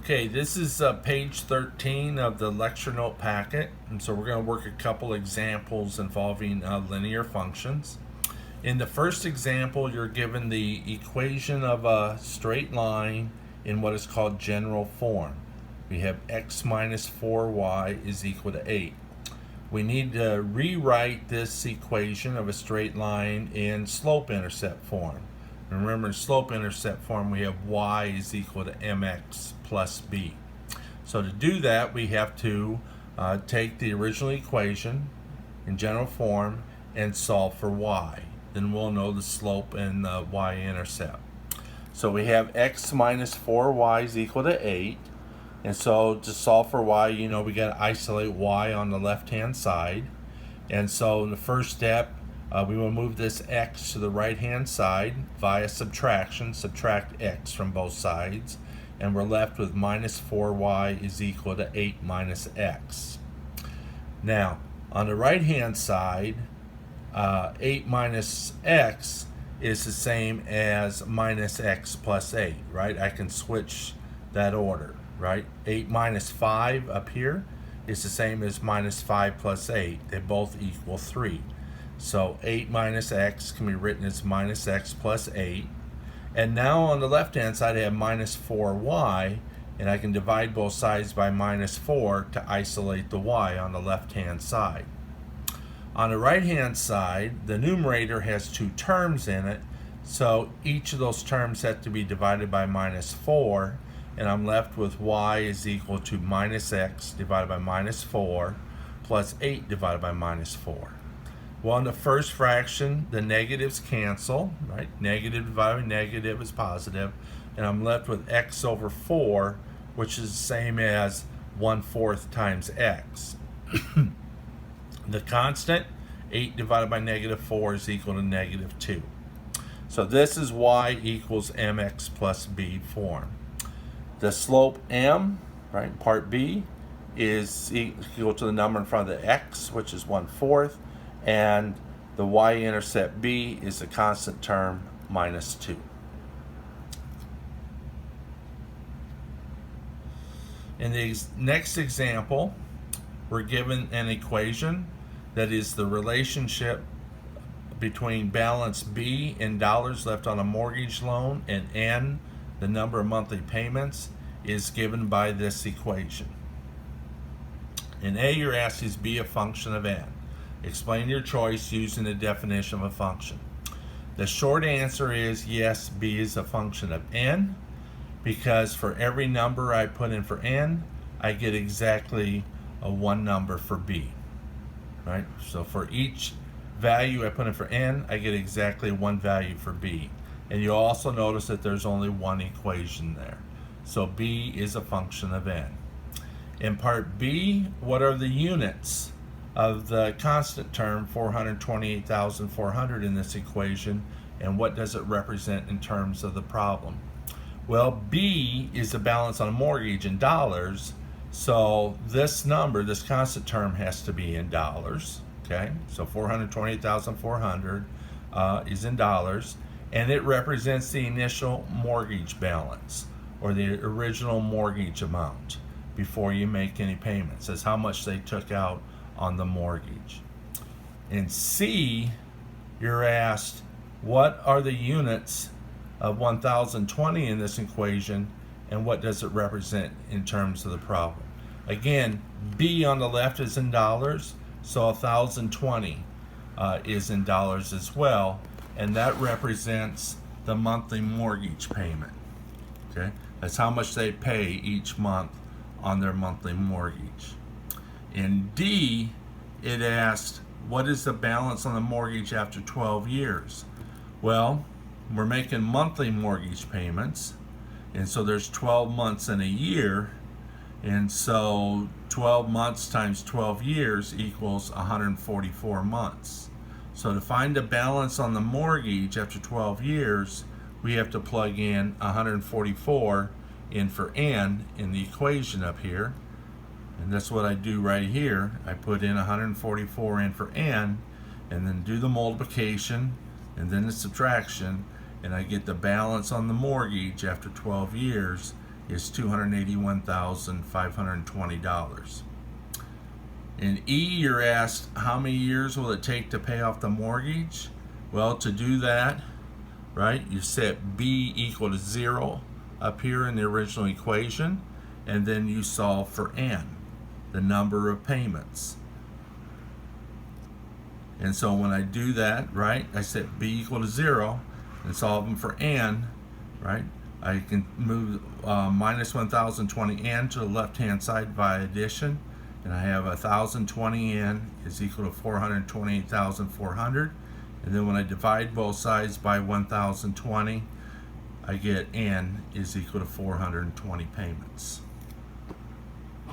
Okay, this is page 13 of the lecture note packet, and so we're going to work a couple examples involving linear functions. In the first example, you're given the equation of a straight line in what is called general form. We have x minus 4y is equal to 8. We need to rewrite this equation of a straight line in slope-intercept form. Remember, in slope-intercept form, we have y is equal to mx plus b. So to do that, we have to take the original equation in general form and solve for y. Then we'll know the slope and the y-intercept. So we have x minus 4y is equal to 8. And so to solve for y, we got to isolate y on the left-hand side. And so in the first step, we will move this x to the right-hand side via subtraction, subtract x from both sides, and we're left with minus 4y is equal to 8 minus x. Now, on the right-hand side, 8 minus x is the same as minus x plus 8, right? I can switch that order, right? 8 minus 5 up here is the same as minus 5 plus 8. They both equal 3. So 8 minus x can be written as minus x plus 8. And now on the left-hand side, I have minus 4y, and I can divide both sides by minus 4 to isolate the y on the left-hand side. On the right-hand side, the numerator has two terms in it, so each of those terms have to be divided by minus 4, and I'm left with y is equal to minus x divided by minus 4 plus 8 divided by minus 4. Well, in the first fraction, the negatives cancel, right? Negative divided by negative is positive, and I'm left with x over 4, which is the same as 1/4 times x. The constant, 8 divided by negative 4 is equal to negative 2. So this is y equals mx plus b form. The slope m, right, part b, is equal to the number in front of the x, which is 1/4, and the y-intercept b is the constant term, minus 2. In the next example, we're given an equation that is the relationship between balance B in dollars left on a mortgage loan and N, the number of monthly payments, is given by this equation. In A, you're asked, is B a function of N? Explain your choice using the definition of a function. The short answer is yes, B is a function of N, because for every number I put in for N, I get exactly one number for B, right? So for each value I put in for N, I get exactly one value for B. And you'll also notice that there's only one equation there. So B is a function of N. In part B, what are the units of the constant term 428,400 in this equation, and what does it represent in terms of the problem? Well, B is the balance on a mortgage in dollars, so this number, this constant term, has to be in dollars. Okay, so 428,400 is in dollars, and it represents the initial mortgage balance, or the original mortgage amount before you make any payments. That's how much they took out on the mortgage. In C, you're asked, what are the units of 1,020 in this equation, and what does it represent in terms of the problem? Again, B on the left is in dollars, so 1,020 is in dollars as well, and that represents the monthly mortgage payment. Okay, that's how much they pay each month on their monthly mortgage. In D, it asked, what is the balance on the mortgage after 12 years? Well, we're making monthly mortgage payments, and so there's 12 months in a year, and so 12 months times 12 years equals 144 months. So to find the balance on the mortgage after 12 years, we have to plug in 144 in for N in the equation up here. And that's what I do right here. I put in 144 in for N, and then do the multiplication, and then the subtraction, and I get the balance on the mortgage after 12 years is $281,520. In E, you're asked how many years will it take to pay off the mortgage? Well, to do that, right, you set B equal to 0 up here in the original equation, and then you solve for N, the number of payments. And so when I do that, right, I set B equal to 0 and solve them for N, right, I can move minus 1020 N to the left hand side via addition, and I have 1020 N is equal to 428,400. And then when I divide both sides by 1020, I get N is equal to 420 payments.